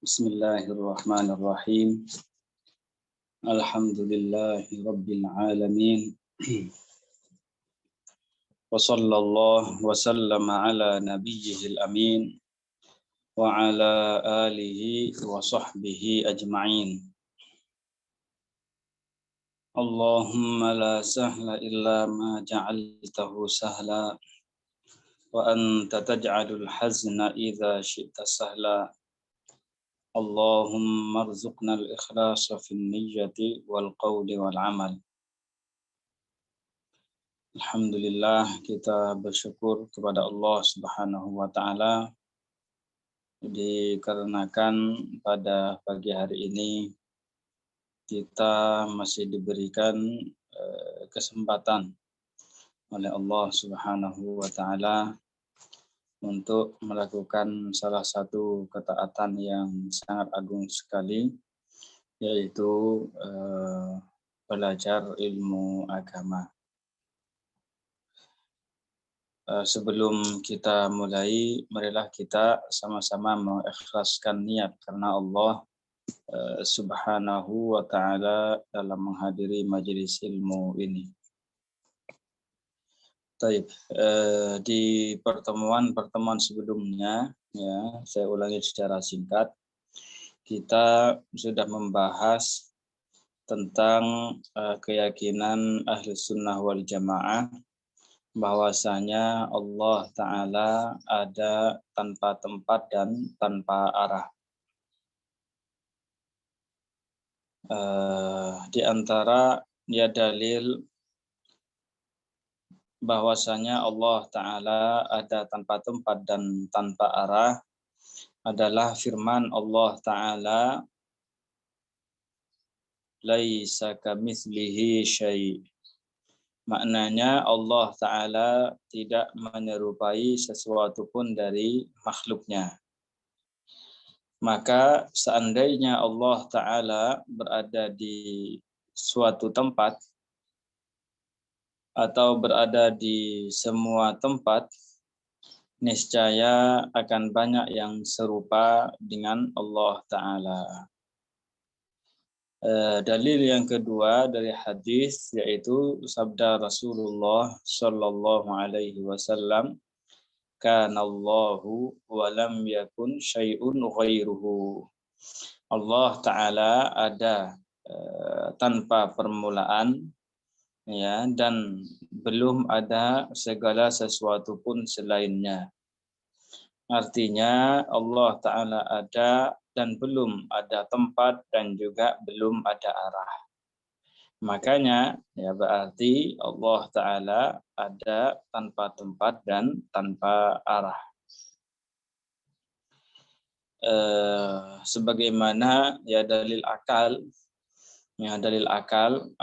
Bismillahirrahmanirrahim. Alhamdulillahi rabbil alamin. Wa sallallahu wa sallama ala nabiyyihil amin wa ala alihi wa sahbihi ajma'in. Allahumma la sahla illa ma ja'altahu sahla wa anta taj'alul hazna idza syi'ta sahla. Allahumma rzuqna al-ikhlasa fin niyyati wal qawli wal amal. Alhamdulillah, kita bersyukur kepada Allah Subhanahu wa taala dikarenakan pada pagi hari ini kita masih diberikan kesempatan oleh Allah Subhanahu wa taala untuk melakukan salah satu ketaatan yang sangat agung sekali, yaitu belajar ilmu agama. Sebelum kita mulai, marilah kita sama-sama mengikhlaskan niat karena Allah Subhanahu wa taala dalam menghadiri majelis ilmu ini. Baik, di pertemuan sebelumnya, ya, saya ulangi secara singkat, kita sudah membahas tentang keyakinan Ahlus Sunnah wal Jamaah bahwasanya Allah Ta'ala ada tanpa tempat dan tanpa arah. Di antara dalil bahwasanya Allah Ta'ala ada tanpa tempat dan tanpa arah adalah firman Allah Ta'ala, laisa kamitslihi syai'. Maknanya Allah Ta'ala tidak menyerupai sesuatu pun dari makhluknya. Maka seandainya Allah Ta'ala berada di suatu tempat atau berada di semua tempat, niscaya akan banyak yang serupa dengan Allah Ta'ala. Dalil yang kedua dari hadis yaitu sabda Rasulullah sallallahu alaihi wasallam, kana Allahu wa lam yakun syai'un ghairuhu. Allah Ta'ala ada tanpa permulaan, ya, dan belum ada segala sesuatu pun selainnya. Artinya Allah Ta'ala ada dan belum ada tempat dan juga belum ada arah. Makanya ya berarti Allah Ta'ala ada tanpa tempat dan tanpa arah. Sebagaimana ya dalil akal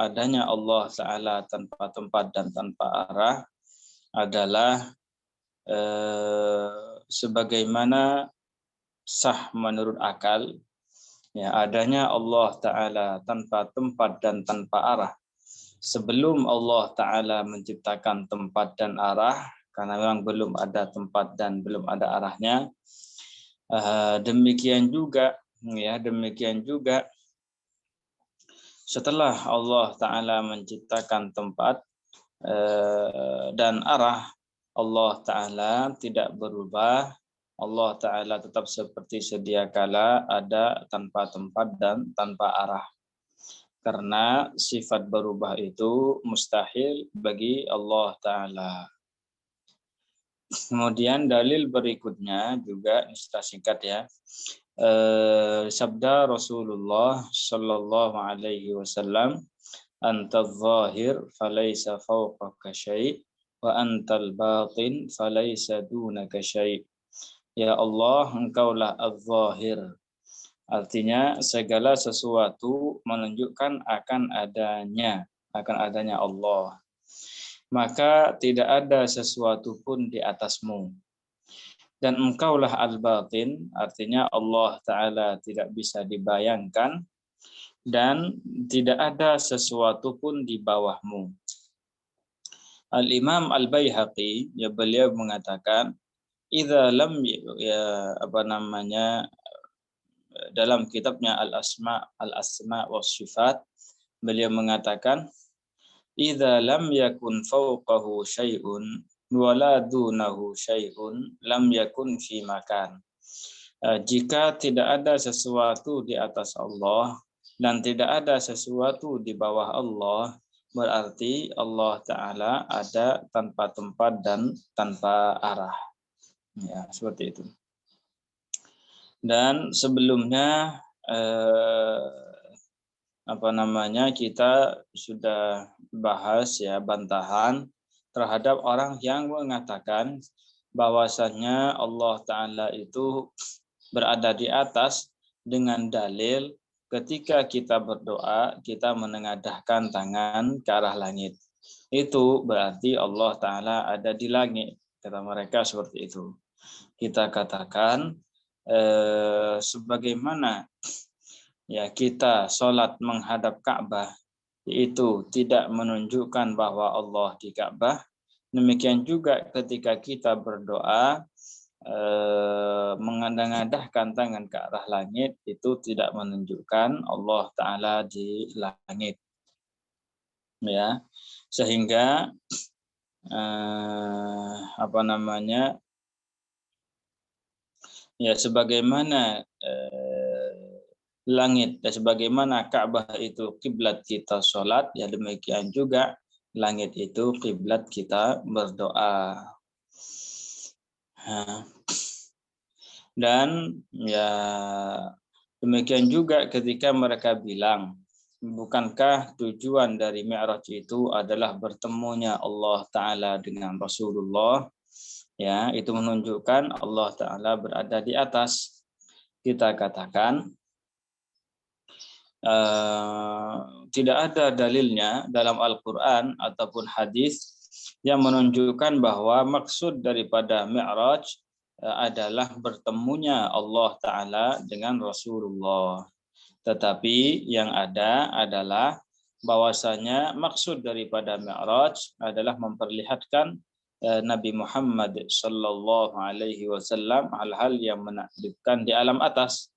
adanya Allah Ta'ala tanpa tempat dan tanpa arah adalah sebagaimana sah menurut akal ya adanya Allah Ta'ala tanpa tempat dan tanpa arah sebelum Allah Ta'ala menciptakan tempat dan arah, karena memang belum ada tempat dan belum ada arahnya. Demikian juga setelah Allah Ta'ala menciptakan tempat dan arah, Allah Ta'ala tidak berubah. Allah Ta'ala tetap seperti sedia kala ada tanpa tempat dan tanpa arah. Karena sifat berubah itu mustahil bagi Allah Ta'ala. Kemudian dalil berikutnya juga secara singkat ya. Sabda Rasulullah sallallahu alaihi wasallam, antadz zahir falaysa fawqaka syai' wa antal batin falaysa dunaka syai'. Ya Allah, engkaulah az-zahir. Artinya segala sesuatu menunjukkan akan adanya Allah. Maka tidak ada sesuatu pun di atasmu. Dan engkaulah al-batin, artinya Allah Ta'ala tidak bisa dibayangkan dan tidak ada sesuatu pun di bawahmu. Al-Imam Al-Baihaqi, ya, beliau mengatakan, idza lam dalam kitabnya Al-Asma was Sifat, beliau mengatakan, "Idza lam yakun fawqahu syai'un wa la dunahu syai'un lam yakun fi makan." Jika tidak ada sesuatu di atas Allah dan tidak ada sesuatu di bawah Allah, berarti Allah Ta'ala ada tanpa tempat dan tanpa arah. Ya, seperti itu. Dan sebelumnya kita sudah bahas ya bantahan terhadap orang yang mengatakan bahwasannya Allah Ta'ala itu berada di atas dengan dalil ketika kita berdoa, kita menengadahkan tangan ke arah langit. Itu berarti Allah Ta'ala ada di langit. Kata mereka seperti itu. Kita katakan, sebagaimana ya kita sholat menghadap Ka'bah, itu tidak menunjukkan bahwa Allah di Ka'bah. Demikian juga ketika kita berdoa, mengadang-adahkan tangan ke arah langit, itu tidak menunjukkan Allah Ta'ala di langit. Ya, sehingga ya sebagaimana langit dan sebagaimana Ka'bah itu kiblat kita sholat, ya demikian juga langit itu kiblat kita berdoa. Dan ya demikian juga ketika mereka bilang, bukankah tujuan dari Mi'raj itu adalah bertemunya Allah Ta'ala dengan Rasulullah? Ya, itu menunjukkan Allah Ta'ala berada di atas. Kita katakan, tidak ada dalilnya dalam Al-Quran ataupun hadis yang menunjukkan bahwa maksud daripada Mi'raj adalah bertemunya Allah Ta'ala dengan Rasulullah. Tetapi yang ada adalah bahwasanya maksud daripada Mi'raj adalah memperlihatkan Nabi Muhammad sallallahu alaihi wasallam hal-hal yang menakjubkan di alam atas.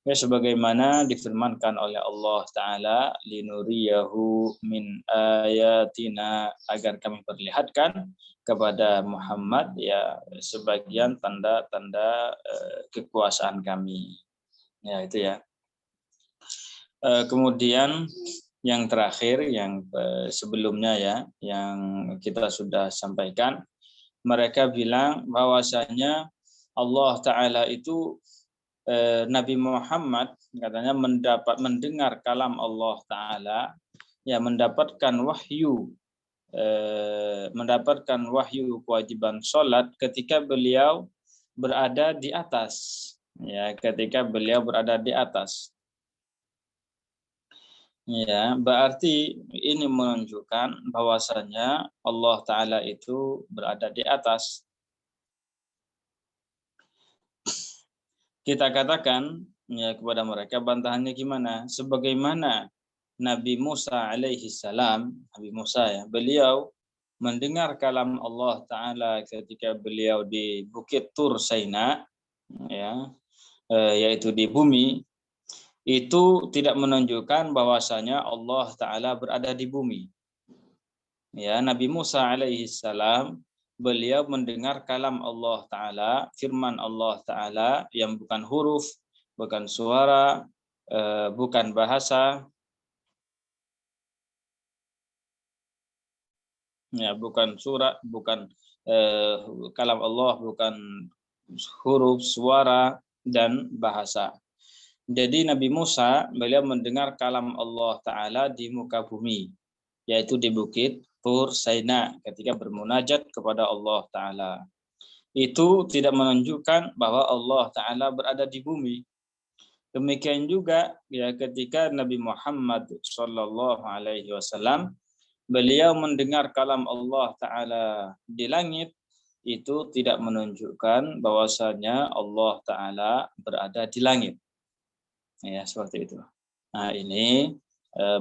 Ya, sebagaimana difirmankan oleh Allah Ta'ala, linuriyahu min ayatina, agar kami perlihatkan kepada Muhammad ya sebagian tanda-tanda kekuasaan kami. Ya, itu ya. Kemudian yang terakhir, yang sebelumnya ya, yang kita sudah sampaikan, mereka bilang bahwasanya Allah Ta'ala itu, Nabi Muhammad katanya mendengar kalam Allah Ta'ala, ya mendapatkan wahyu kewajiban sholat ketika beliau berada di atas. Ya, ketika beliau berada di atas. Ya, berarti ini menunjukkan bahwasanya Allah Ta'ala itu berada di atas. Kita katakan ya kepada mereka, bantahannya gimana? Sebagaimana Nabi Musa alaihi salam, Nabi Musa ya, beliau mendengar kalam Allah Ta'ala ketika beliau di Bukit Tur Saina, ya, yaitu di bumi, itu tidak menunjukkan bahwasanya Allah Ta'ala berada di bumi. Ya, Nabi Musa alaihi salam, beliau mendengar kalam Allah Ta'ala, firman Allah Ta'ala yang bukan huruf, bukan suara, bukan bahasa, ya, bukan surat, bukan kalam Allah, bukan huruf, suara, dan bahasa. Jadi Nabi Musa, beliau mendengar kalam Allah Ta'ala di muka bumi, yaitu di Bukit Tur Saina ketika bermunajat kepada Allah Ta'ala. Itu tidak menunjukkan bahwa Allah Ta'ala berada di bumi. Demikian juga ya ketika Nabi Muhammad sallallahu alaihi wasallam, beliau mendengar kalam Allah Ta'ala di langit, itu tidak menunjukkan bahwasanya Allah Ta'ala berada di langit. Ya, seperti itu. Nah, ini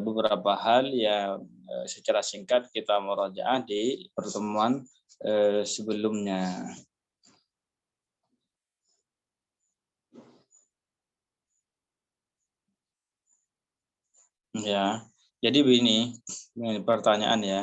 beberapa hal yang secara singkat kita murajaah di pertemuan sebelumnya. Ya, jadi ini pertanyaan ya.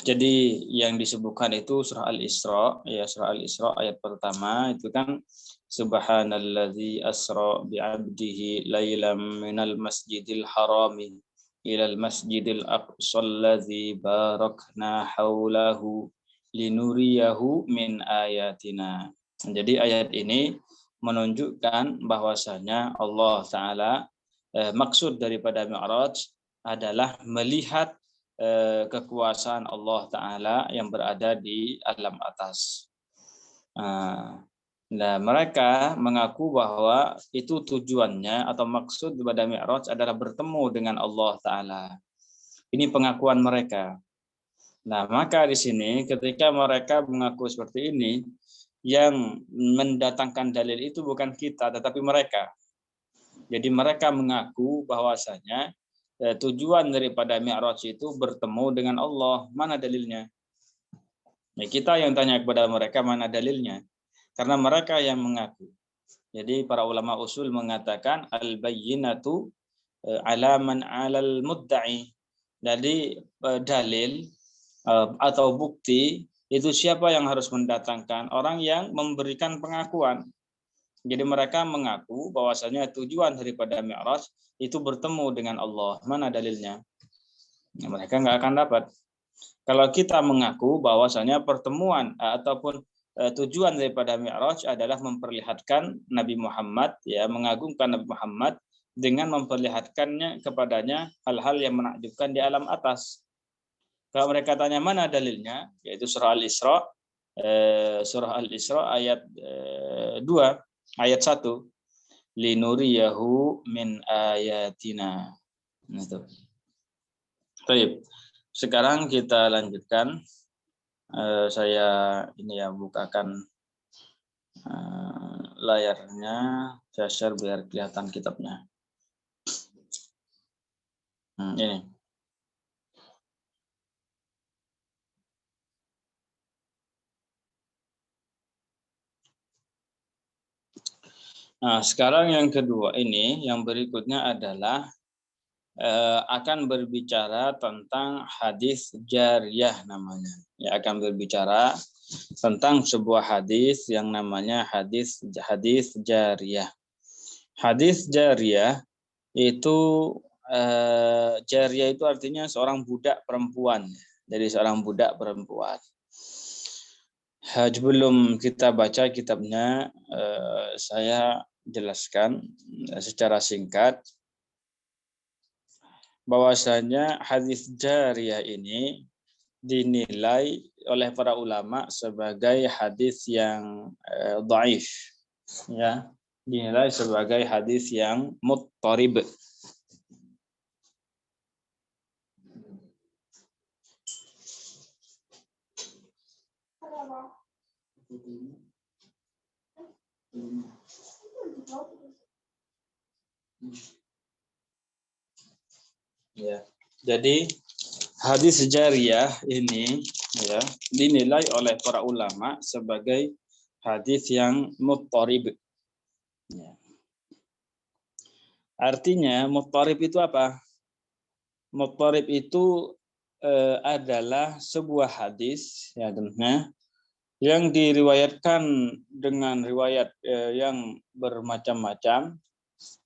Jadi yang disebutkan itu surah Al-Isra, ya surah Al-Isra ayat pertama itu kan subhanalladzi asra bi'abdihi lailam minal masjidil harami ilal masjidil aqsa alladzi barakna haulahu linuriyahu min ayatina. Jadi ayat ini menunjukkan bahwasanya Allah Ta'ala maksud daripada Mi'raj adalah melihat kekuasaan Allah Ta'ala yang berada di alam atas. Nah, mereka mengaku bahwa itu tujuannya atau maksud daripada Mi'raj adalah bertemu dengan Allah Ta'ala. Ini pengakuan mereka. Nah, maka di sini ketika mereka mengaku seperti ini, yang mendatangkan dalil itu bukan kita, tetapi mereka. Jadi mereka mengaku bahwasanya tujuan daripada Mi'raj itu bertemu dengan Allah. Mana dalilnya? Nah, kita yang tanya kepada mereka mana dalilnya? Karena mereka yang mengaku. Jadi para ulama usul mengatakan al-bayyinatu ala man 'alal mudda'i. Jadi dalil atau bukti itu siapa yang harus mendatangkan? Orang yang memberikan pengakuan. Jadi mereka mengaku bahwasanya tujuan daripada Mi'raj itu bertemu dengan Allah. Mana dalilnya? Nah, mereka nggak akan dapat. Kalau kita mengaku bahwasanya pertemuan ataupun tujuan daripada Mi'raj adalah memperlihatkan Nabi Muhammad, ya, mengagungkan Nabi Muhammad dengan memperlihatkannya kepadanya hal-hal yang menakjubkan di alam atas. Kalau mereka tanya mana dalilnya, yaitu surah Al-Isra ayat 2, ayat 1. Linuriyahu min ayatina. Itu. Baik. Sekarang kita lanjutkan. Saya ini ya bukakan layarnya, saya share biar kelihatan kitabnya. Ini. Nah, sekarang yang kedua ini, yang berikutnya adalah akan berbicara tentang hadis jariyah namanya. Ya, akan berbicara tentang sebuah hadis yang namanya hadis jariyah. Hadis jariyah itu jariyah itu artinya seorang budak perempuan. Jadi seorang budak perempuan. Sebelum kita baca kitabnya, saya jelaskan secara singkat bahwasanya hadis jariyah ini dinilai oleh para ulama sebagai hadis yang dhaif, ya, dinilai sebagai hadis yang muttarib. Ya, jadi hadis jariyah ini ya dinilai oleh para ulama sebagai hadis yang muttarib. Ya. Artinya muttarib itu apa? Muttarib itu adalah sebuah hadis ya teman-teman yang diriwayatkan dengan riwayat yang bermacam-macam,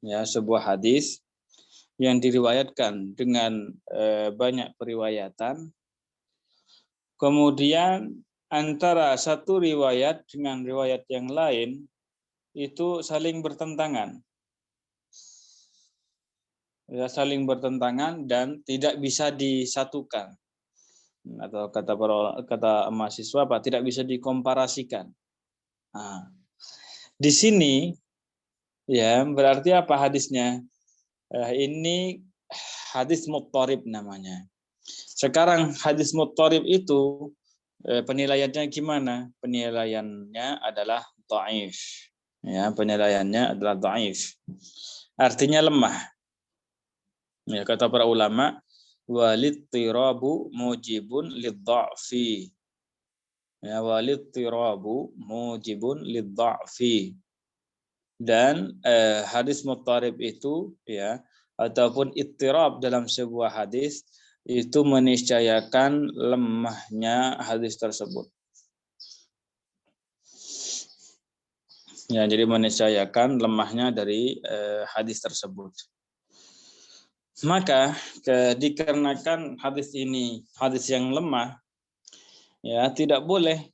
ya, sebuah hadis yang diriwayatkan dengan banyak periwayatan. Kemudian antara satu riwayat dengan riwayat yang lain itu saling bertentangan. Ya, saling bertentangan dan tidak bisa disatukan. Atau kata mahasiswa apa? Tidak bisa dikomparasikan. Nah, di sini ya berarti apa hadisnya? Ini hadis muttarib namanya. Sekarang hadis muttarib itu penilaiannya gimana? Penilaiannya adalah dhaif. Ya, penilaiannya adalah dhaif. Artinya lemah. Ya, kata para ulama, walid tirabu mujibun lidhafi. Ya, walittirabu mujibun lidza'fi. Dan hadis muttarib itu ya ataupun ittirab dalam sebuah hadis itu meniscayakan lemahnya hadis tersebut. Ya, jadi meniscayakan lemahnya dari hadis tersebut. Maka dikarenakan hadis ini hadis yang lemah, ya tidak boleh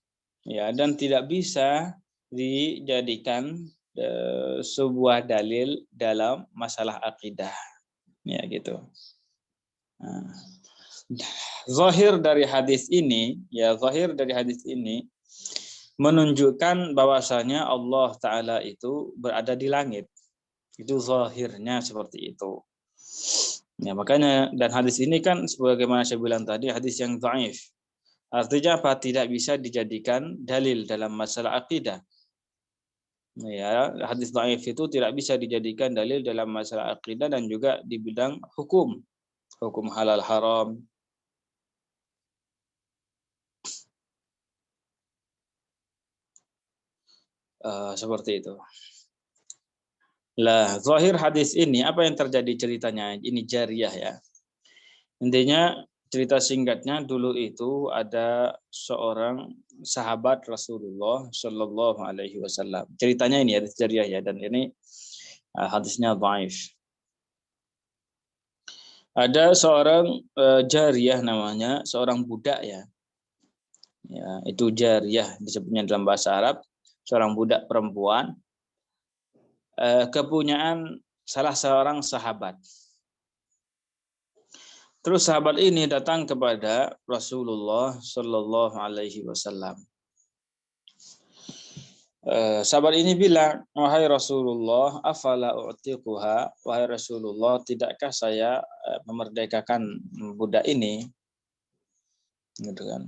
ya dan tidak bisa dijadikan sebuah dalil dalam masalah akidah, ya gitu. Nah, zahir dari hadis ini menunjukkan bahwasanya Allah Ta'ala itu berada di langit. Itu zahirnya seperti itu. Ya, makanya dan hadis ini kan sebagaimana saya bilang tadi hadis yang dhaif. Artinya apa? Tidak bisa dijadikan dalil dalam masalah akidah. Ya, hadis dhaif itu tidak bisa dijadikan dalil dalam masalah akidah dan juga di bidang hukum halal haram. Seperti itu. Lah, zahir hadis ini apa yang terjadi ceritanya? Ini jariyah ya. Intinya cerita singkatnya dulu itu ada seorang sahabat Rasulullah Shallallahu Alaihi Wasallam. Ceritanya ini hadis jariyah ya dan ini hadisnya dhaif. Ada seorang jariyah namanya, seorang budak ya. Ya, itu jariyah disebutnya dalam bahasa Arab, seorang budak perempuan kepunyaan salah seorang sahabat. Terus sahabat ini datang kepada Rasulullah Shallallahu Alaihi Wasallam. Sahabat ini bilang, wahai Rasulullah, afala u'tiquha, wahai Rasulullah, tidakkah saya memerdekakan budak ini? Gitu kan.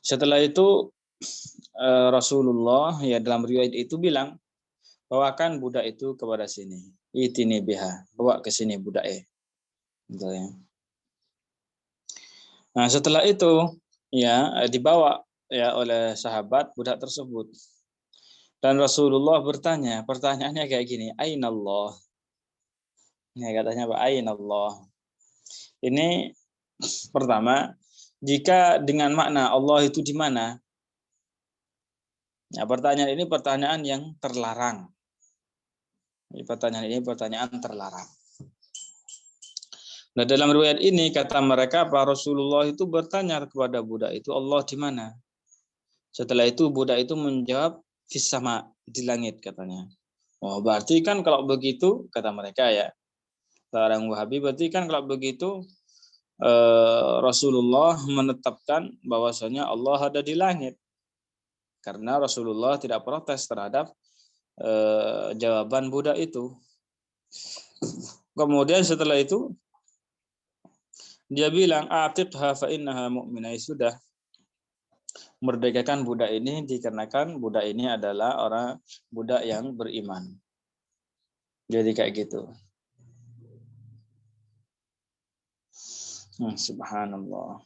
Setelah itu Rasulullah ya dalam riwayat itu bilang, bawakan budak itu kepada sini. Itini biha, bawa ke sini budak gitu ya. Nah, setelah itu ya dibawa ya oleh sahabat budak tersebut. Dan Rasulullah bertanya, pertanyaannya kayak gini, Ainallah. Ya, katanya Pak, Ainallah. Ini pertama, jika dengan makna Allah itu di mana? Ya, pertanyaan ini pertanyaan yang terlarang. Pertanyaan ini pertanyaan terlarang. Nah, dalam riwayat ini kata mereka Pak Rasulullah itu bertanya kepada budak itu, Allah di mana? Setelah itu budak itu menjawab, fis sama, di langit katanya. Oh, berarti kan kalau begitu kata mereka ya, orang Wahabi berarti kan kalau begitu Rasulullah menetapkan bahwasanya Allah ada di langit. Karena Rasulullah tidak protes terhadap jawaban budak itu. Kemudian setelah itu dia bilang atiqha fa innaha mu'minah, sudah merdekakan budak ini dikarenakan budak ini adalah orang budak yang beriman. Jadi kayak gitu. Subhanallah.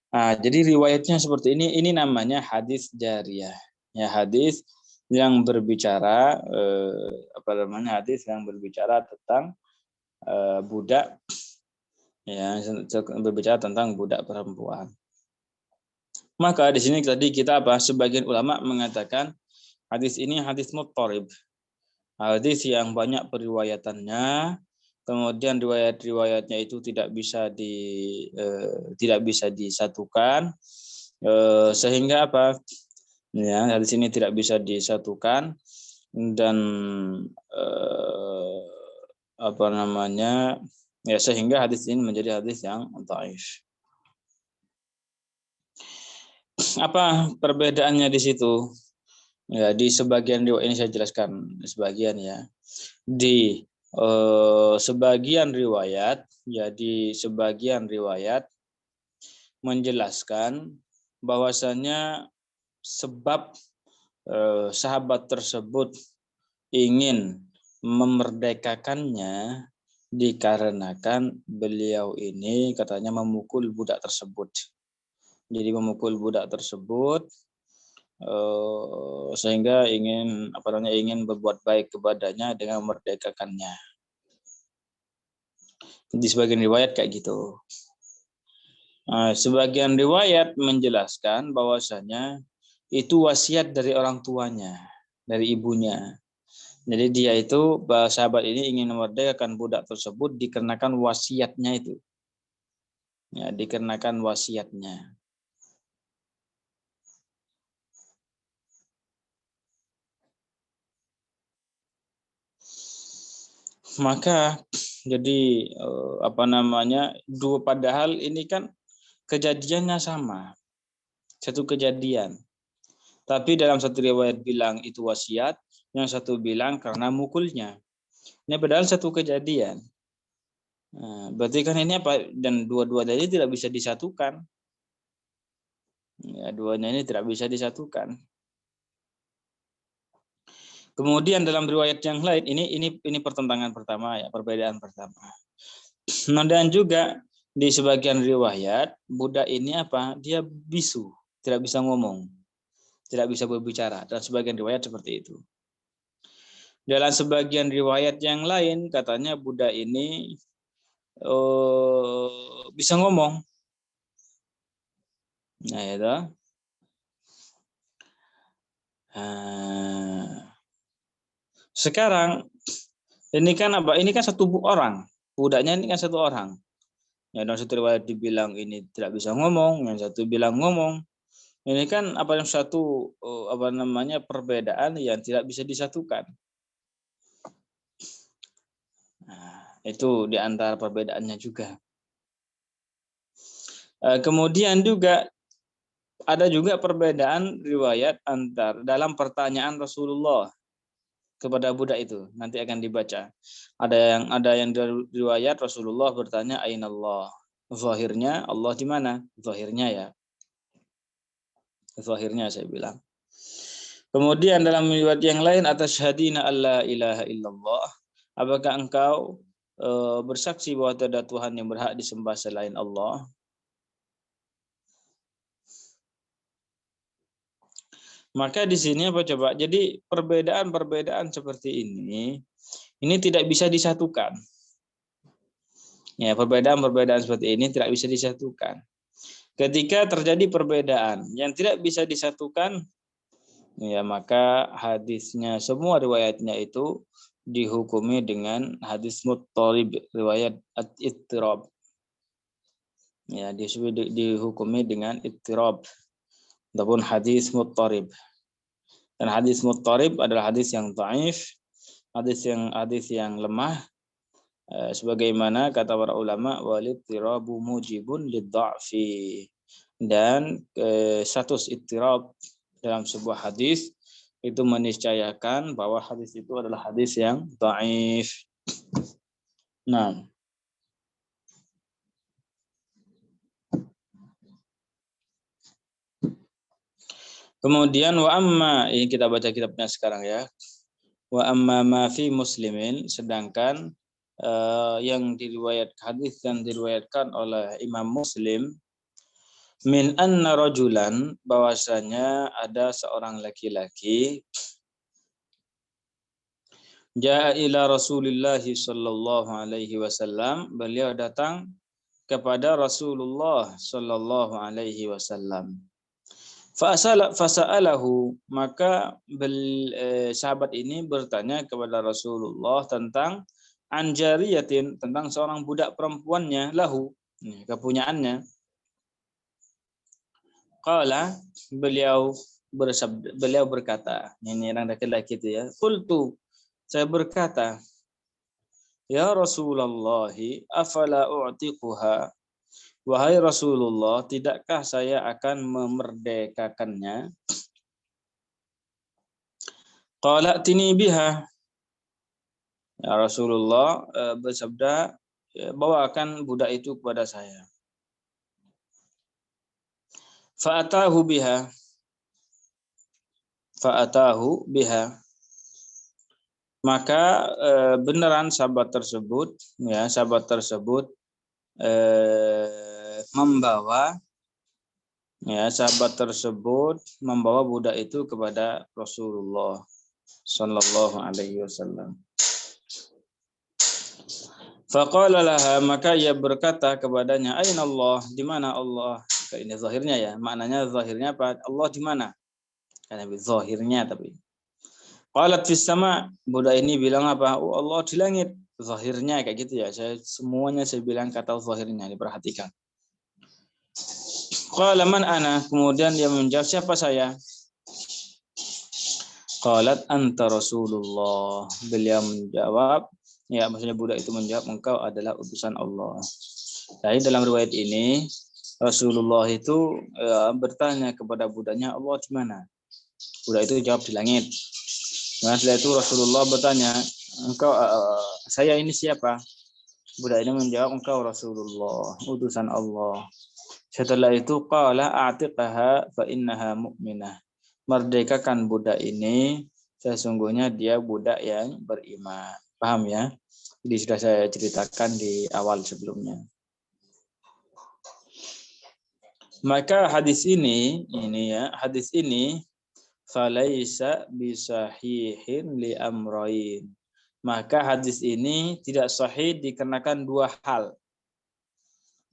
Nah, jadi riwayatnya seperti ini namanya hadis jariyah. Ya, hadis yang berbicara hadis yang berbicara tentang budak ya, berbicara tentang budak perempuan. Maka di sini tadi kita sebagian ulama mengatakan hadis ini hadis muttarib. Hadis yang banyak periwayatannya, kemudian riwayat-riwayatnya itu tidak bisa disatukan, sehingga ya, hadis ini tidak bisa disatukan dan ya sehingga hadis ini menjadi hadis yang dhaif. Apa perbedaannya di situ? Ya, di sebagian riwayat ini saya jelaskan sebagian ya. Di sebagian riwayat menjelaskan bahwasanya sebab sahabat tersebut ingin memerdekakannya Dikarenakan beliau ini katanya memukul budak tersebut. Jadi memukul budak tersebut sehingga ingin berbuat baik kepadanya dengan memerdekakannya. Di sebagian riwayat kayak gitu. Sebagian riwayat menjelaskan bahwasanya itu wasiat dari orang tuanya, dari ibunya. Jadi dia itu, sahabat ini ingin memerdekakan budak tersebut dikarenakan wasiatnya itu. Ya, dikarenakan wasiatnya. Maka jadi padahal ini kan kejadiannya sama. Satu kejadian. Tapi dalam satu riwayat bilang itu wasiat, yang satu bilang karena mukulnya. Ini padahal satu kejadian. Nah, berarti kan ini apa? Dan dua-dua tadi tidak bisa disatukan. Ya, duanya ini tidak bisa disatukan. Kemudian dalam riwayat yang lain ini pertentangan pertama ya, perbedaan pertama. Nah, dan juga di sebagian riwayat budak ini apa? Dia bisu, tidak bisa ngomong, tidak bisa berbicara. Dan sebagian riwayat seperti itu. Dalam sebagian riwayat yang lain katanya budak ini bisa ngomong. Nah, itu. Sekarang ini kan apa? Ini kan satu orang. Budaknya ini kan satu orang. Yang satu riwayat dibilang ini tidak bisa ngomong, yang satu bilang ngomong. Ini kan yang satu perbedaan yang tidak bisa disatukan. Nah, itu di antara perbedaannya juga. Kemudian juga ada juga perbedaan riwayat dalam pertanyaan Rasulullah kepada budak itu, nanti akan dibaca. Ada yang riwayat Rasulullah bertanya ainallah. Zahirnya Allah di mana? Zahirnya ya. Zahirnya saya bilang. Kemudian dalam riwayat yang lain atasyhadina alla ilaha illallah. Apakah engkau bersaksi bahwa tidak ada Tuhan yang berhak disembah selain Allah? Maka di sini apa coba? Jadi perbedaan-perbedaan seperti ini tidak bisa disatukan. Ya, perbedaan-perbedaan seperti ini tidak bisa disatukan. Ketika terjadi perbedaan yang tidak bisa disatukan, ya maka hadisnya semua riwayatnya itu dihukumi dengan hadis muttarib, riwayat ittirab. Ya, dihukumi dengan ittirab ataupun hadis muttarib. Dan hadis muttarib adalah hadis yang dhaif, hadis yang lemah, sebagaimana kata para ulama walittirabu mujibun lidza'fi. Dan status ittirab dalam sebuah hadis itu meniscayakan bahwa hadis itu adalah hadis yang dhaif. Nah, kemudian wa amma, ini kita baca kitabnya sekarang ya. Wa amma ma fi muslimin, sedangkan yang hadis yang diriwayatkan oleh Imam Muslim min anna rajulan, bahwasanya ada seorang laki-laki ja'a ila Rasulillah sallallahu alaihi wasallam, beliau datang kepada Rasulullah sallallahu alaihi wasallam. Fasa'alahu, maka sahabat ini bertanya kepada Rasulullah tentang anjariyatin, tentang seorang budak perempuannya, lahu, kepunyaannya. Qala, beliau berkata, ini orang laki-laki itu ya, qultu, saya berkata, ya Rasulullah, afala u'tiquha, wahai Rasulullah, tidakkah saya akan memerdekakannya? Qala tini biha, ya Rasulullah bersabda, bawakan budak itu kepada saya. Fa'atahu biha, Maka beneran sahabat tersebut membawa budak itu kepada Rasulullah sallallahu alaihi wasallam. Faqala laha, maka ia berkata kepadanya, aina Allah, di mana Allah? Ini zahirnya ya, maknanya zahirnya apa? Allah di mana? Karena zahirnya tapi. Qalat fis sama, budak ini bilang apa? Oh, Allah di langit. Zahirnya kayak gitu ya. Semuanya saya bilang kata zahirnya, diperhatikan. Qala man ana, kemudian dia menjawab, siapa saya? Qalat anta Rasulullah. Beliau menjawab, ya maksudnya budak itu menjawab, engkau adalah utusan Allah. Jadi dalam riwayat ini Rasulullah itu bertanya kepada budaknya, Allah di mana? Budak itu jawab di langit. Nah, setelah itu Rasulullah bertanya, engkau saya ini siapa? Budak ini menjawab, engkau Rasulullah, utusan Allah. Setelah itu qala a'tiqaha fa innaha mu'minah. Merdekakan budak ini, sesungguhnya dia budak yang beriman. Paham ya? Jadi sudah saya ceritakan di awal sebelumnya. Maka hadis ini falaisa bisahihin li amrayn. Maka hadis ini tidak sahih dikarenakan dua hal.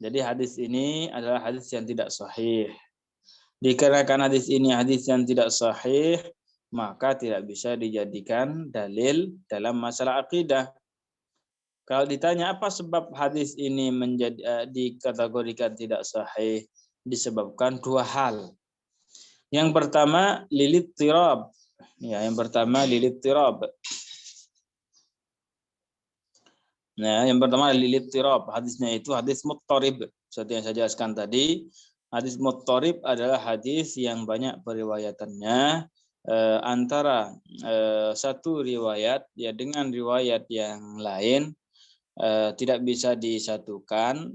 Jadi hadis ini adalah hadis yang tidak sahih. Dikarenakan hadis ini hadis yang tidak sahih, maka tidak bisa dijadikan dalil dalam masalah akidah. Kalau ditanya apa sebab hadis ini dikategorikan tidak sahih, disebabkan dua hal. Yang pertama lilit tirab. Ya, yang pertama lilit tirab. Nah, yang pertama lilit tirab. Hadisnya itu hadis muttarib. Seperti yang saya jelaskan tadi, hadis muttarib adalah hadis yang banyak periwayatannya antara satu riwayat ya dengan riwayat yang lain tidak bisa disatukan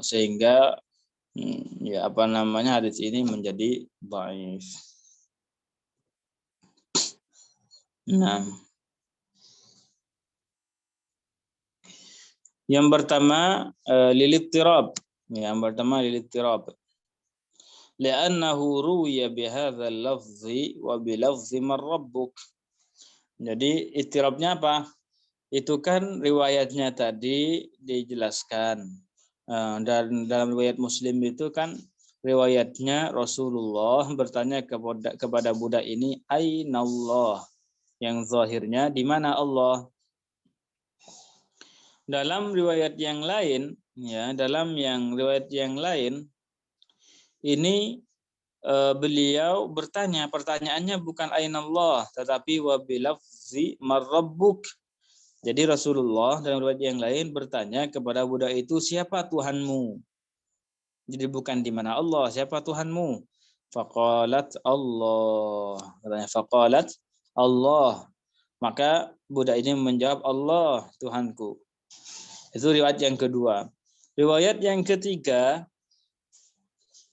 sehingga hadis ini menjadi dhaif. Nah, yang pertama lilit tirab. Yang pertama lilit tirab. Li'annahu ruwiya bihadzal lafzi wa bilafzi man rabbuk. Jadi ittirabnya apa? Itu kan riwayatnya tadi dijelaskan. Dan dalam riwayat Muslim itu kan riwayatnya Rasulullah bertanya kepada budak ini, aina Allah? Yang zahirnya di mana Allah? Dalam riwayat yang lain, riwayat yang lain ini beliau bertanya, pertanyaannya bukan aina Allah, tetapi wa bilafzi marabbuk. Jadi Rasulullah dalam riwayat yang lain bertanya kepada budak itu, siapa Tuhanmu? Jadi bukan di mana Allah, siapa Tuhanmu? Faqalat Allah. Katanya faqalat Allah. Maka budak ini menjawab, Allah Tuhanku. Itu riwayat yang kedua. Riwayat yang ketiga,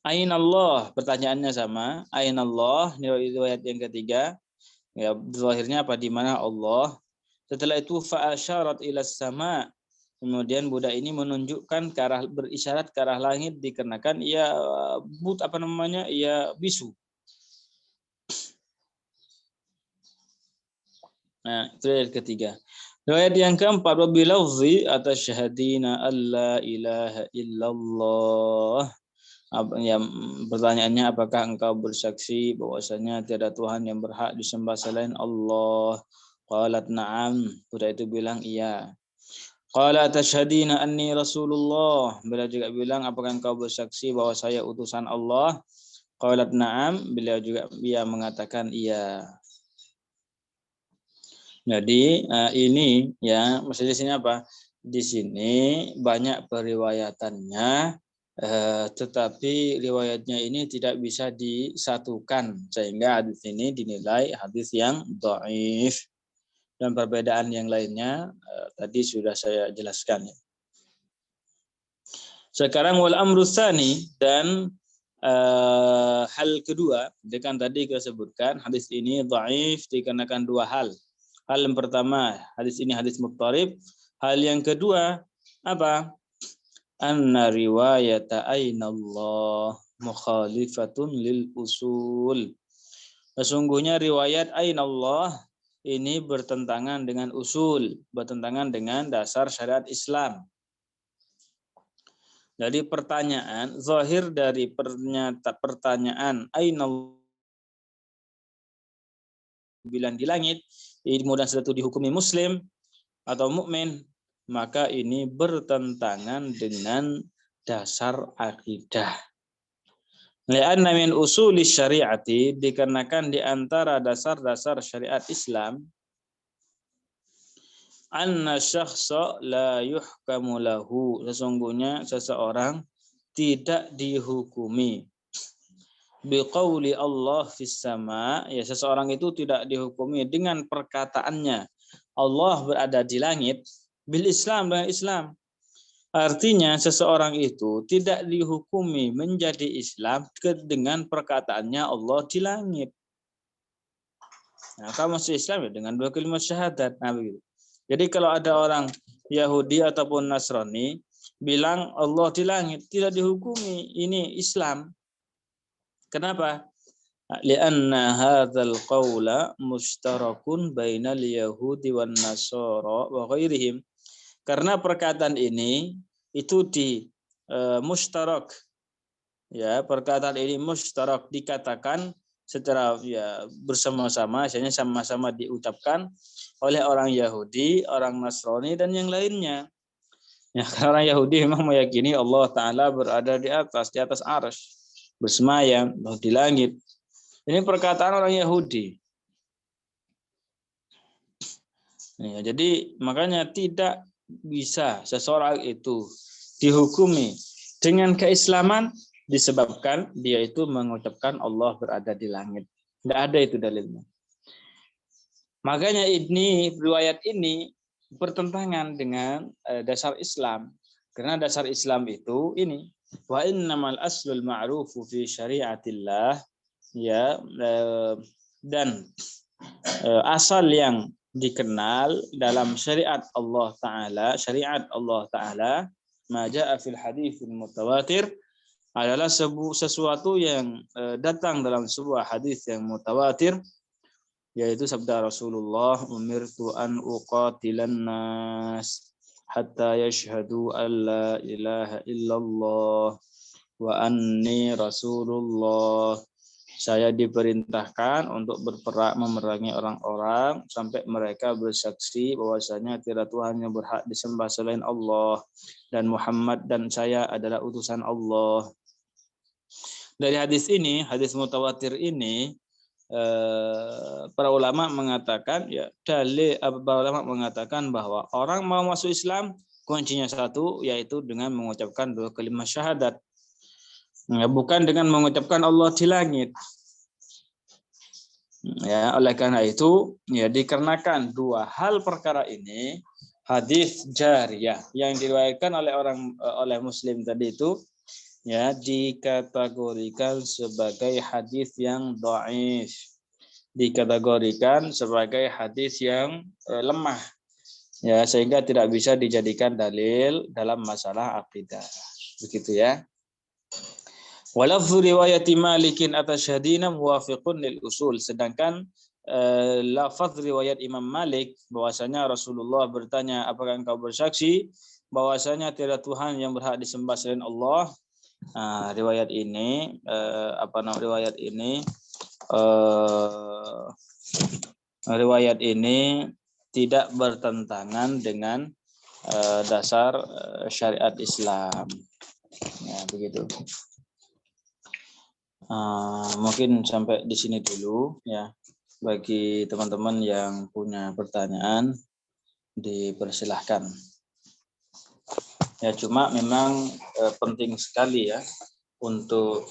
aina Allah, pertanyaannya sama. Aina Allah, riwayat yang ketiga. Ya, zahirnya apa, di mana Allah? Setelah itu fa asyarat ila sama. Kemudian budak ini menunjukkan ke arah, berisyarat ke arah langit dikarenakan ia bisu. Nah, itu riwayat ketiga. Riwayat yang keempat, wa bilafzi atasyhadina alla ilaha illallah. Pertanyaannya, apakah engkau bersaksi bahwasanya tiada Tuhan yang berhak disembah selain Allah? Qalat na'am. Budak itu bilang iya. Qala tashhadina anni Rasulullah. Beliau juga bilang, apakah engkau bersaksi bahwa saya utusan Allah? Qalat na'am. Beliau juga mengatakan iya. Jadi ini ya, maksudnya di sini apa? Di sini banyak periwayatannya, tetapi riwayatnya ini tidak bisa disatukan sehingga hadis ini dinilai hadis yang dhaif. Dan perbedaan yang lainnya tadi sudah saya jelaskan. Sekarang wal amru tsani, dan Hal kedua, dengan tadi kita sebutkan hadis ini dhaif dikarenakan dua hal. Hal yang pertama, hadis ini hadis muttarib. Hal yang kedua, apa? Anna riwayata ainallah mukhalifatun lil usul. Sesungguhnya riwayat ainallah ini bertentangan dengan usul, bertentangan dengan dasar syariat Islam. Jadi pertanyaan, zahir dari pertanyaan ainallah bilang di langit, kemudian setelah itu dihukumi muslim atau mukmin, maka ini bertentangan dengan dasar akidah. Li'anna min usuli syariati, dikarenakan di antara dasar-dasar syariat Islam, anna syakhsa la yuhkamu lahu, sesungguhnya seseorang tidak dihukumi biqauli Allah fis sama, ya seseorang itu tidak dihukumi dengan perkataannya Allah berada di langit bil Islam, dengan Islam. Artinya seseorang itu tidak dihukumi menjadi Islam dengan perkataannya Allah di langit. Nah, kalau masih Islam ya dengan dua kalimat syahadat. Nah, begitu. Jadi kalau ada orang Yahudi ataupun Nasrani bilang Allah di langit, tidak dihukumi ini Islam. Kenapa? Lianna hadzal qaula mustarakun bainal yahudi wan nasara wa ghairihim. Karena perkataan ini itu mustarak, ya, perkataan ini mustarak dikatakan secara ya bersama-sama, misalnya sama-sama diucapkan oleh orang Yahudi, orang Nasrani dan yang lainnya. Ya, karena orang Yahudi memang meyakini Allah Ta'ala berada di atas arsy, bersemayam di langit. Ini perkataan orang Yahudi. Ya, jadi makanya tidak bisa seseorang itu dihukumi dengan keislaman disebabkan dia itu mengucapkan Allah berada di langit. Tidak ada itu dalilnya. Makanya ini riwayat ini bertentangan dengan dasar Islam. Karena dasar Islam itu ini wa innamal aslul ma'rufu fi syariatillah, ya, dan asal yang dikenal dalam syariat Allah Taala, ma jaa fil haditsil mutawatir, adalah sesuatu yang datang dalam sebuah hadis yang mutawatir, yaitu sabda Rasulullah, umirtu an uqatilan nas hatta yashhadu an la ilaha illallah wa anni rasulullah. Saya diperintahkan untuk berperang memerangi orang-orang sampai mereka bersaksi bahwasanya tiada Tuhan yang berhak disembah selain Allah dan Muhammad dan saya adalah utusan Allah. Dari hadis ini, hadis mutawatir ini, para ulama mengatakan, ya, para ulama mengatakan bahwa orang mau masuk Islam kuncinya satu, yaitu dengan mengucapkan dua kalimat syahadat. Ya, bukan dengan mengucapkan Allah di langit. Ya, oleh karena itu, ya dikarenakan dua hal perkara ini, hadis jariyah yang diriwayatkan oleh Muslim tadi itu, ya, dikategorikan sebagai hadis yang dhaif, dikategorikan sebagai hadis yang lemah, ya, sehingga tidak bisa dijadikan dalil dalam masalah akidah. Begitu ya. Walafzu riwayati Malikin atasyhadina muwafiqun lil usul. Sedangkan lafaz riwayat Imam Malik bahwasanya Rasulullah bertanya, apakah engkau bersaksi bahwasanya tiada Tuhan yang berhak disembah selain Allah? Riwayat ini riwayat ini tidak bertentangan dengan dasar syariat Islam. Ya, begitu. Mungkin sampai di sini dulu ya. Bagi teman-teman yang punya pertanyaan dipersilahkan. Ya, cuma memang penting sekali ya untuk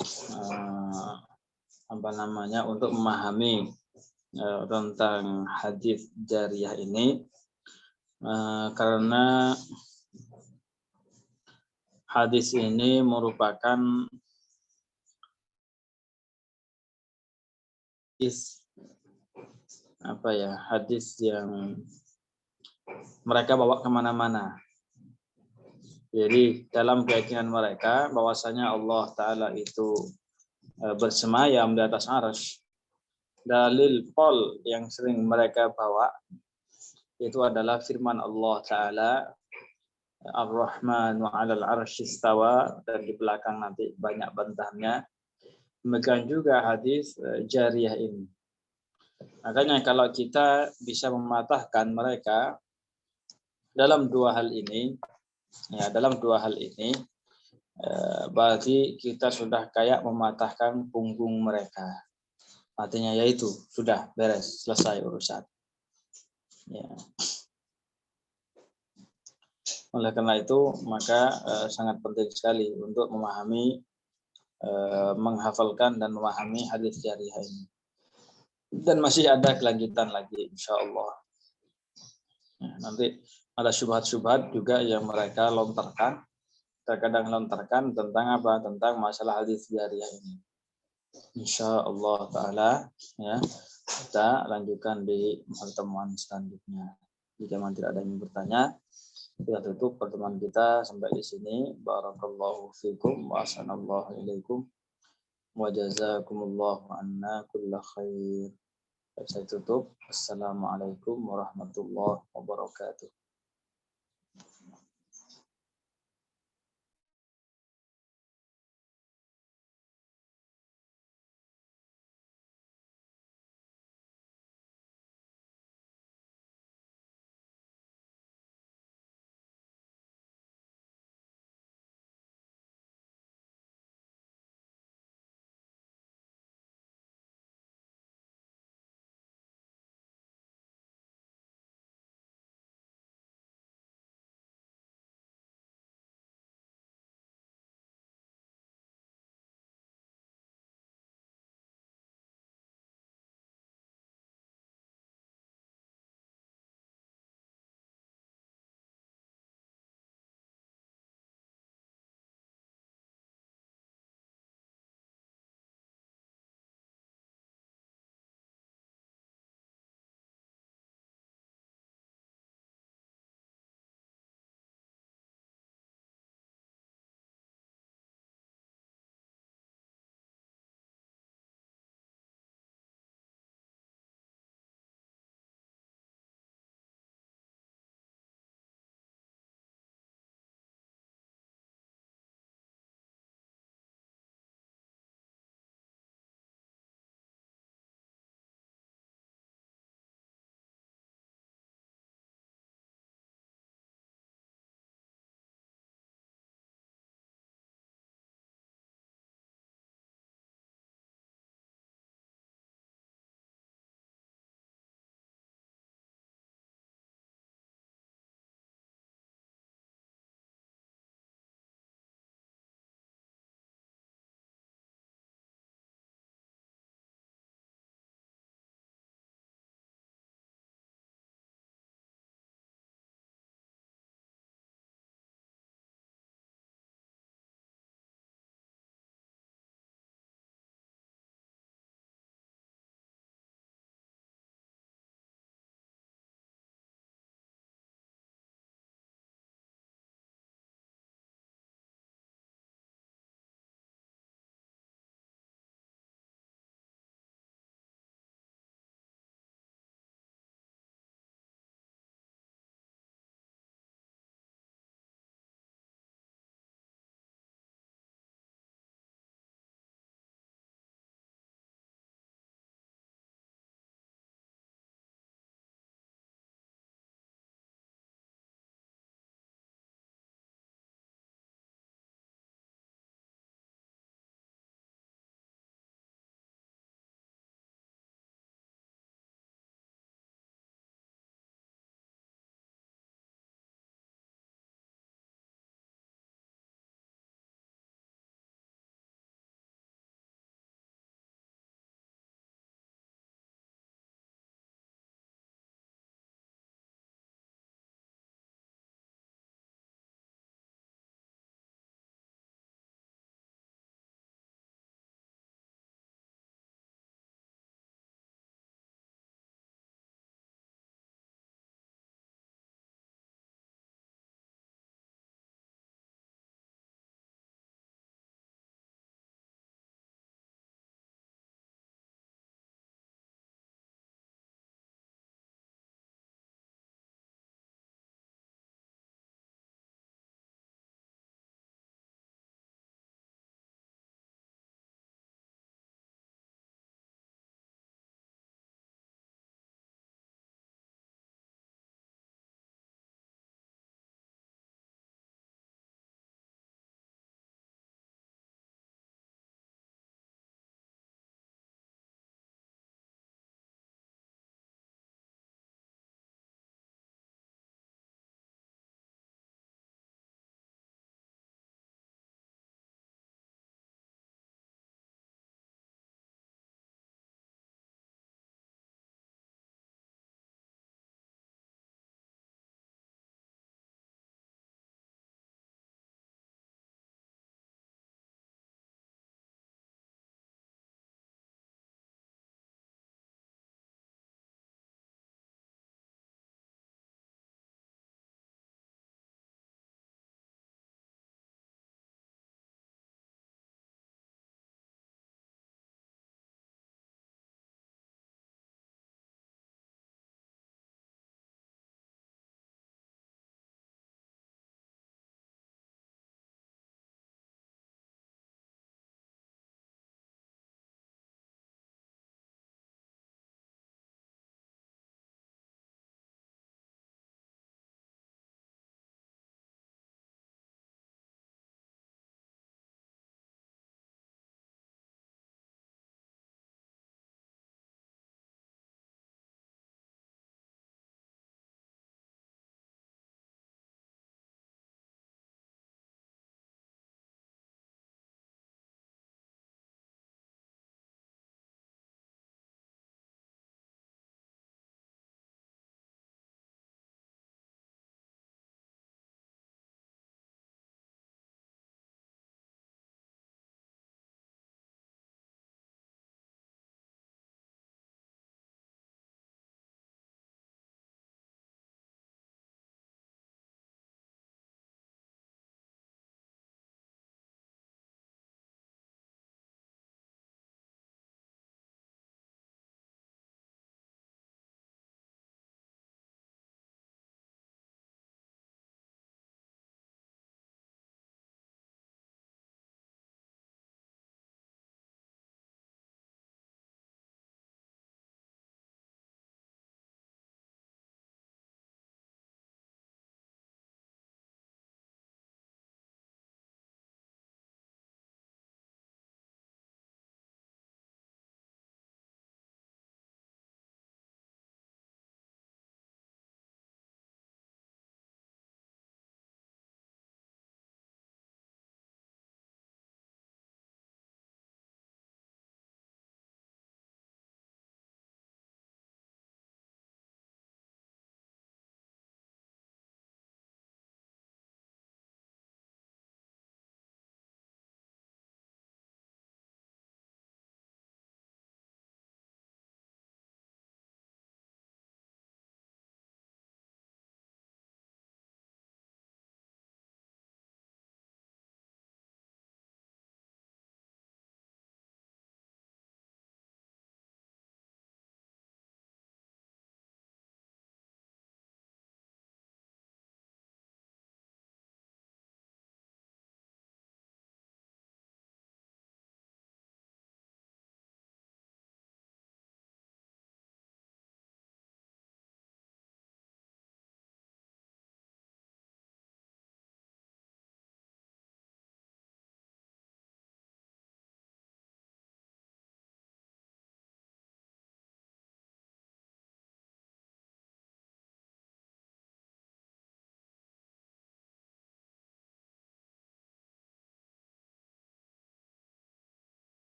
untuk memahami tentang hadis jariyah ini, karena hadis ini merupakan apa ya, hadis yang mereka bawa kemana-mana. Jadi dalam keyakinan mereka bahwasanya Allah Ta'ala itu bersemayam di atas arsy. Dalil qol yang sering mereka bawa itu adalah firman Allah Ta'ala Ar-Rahman wa 'alal 'arsy istawa, dan di belakang nanti banyak bantahnya. Demikian juga hadis jariyah ini. Makanya kalau kita bisa mematahkan mereka dalam dua hal ini, berarti kita sudah kayak mematahkan punggung mereka. Artinya yaitu sudah beres, selesai urusan. Ya. Oleh karena itu maka sangat penting sekali untuk memahami, menghafalkan dan memahami hadis jariyah ini. Dan masih ada kelanjutan lagi insya Allah. Ya, nanti ada syubhat-syubhat juga yang mereka lontarkan, terkadang lontarkan tentang apa? Tentang masalah hadis jariyah ini. Insya Allah Ta'ala ya, kita lanjutkan di pertemuan selanjutnya. Jika memang tidak ada yang bertanya, kita tutup pertemuan kita sampai di sini. Barakallahu fikum wa ahsanallahu ilaikum wa jazakumullahu anna kulla khair. Saya tutup. Assalamualaikum warahmatullahi wabarakatuh.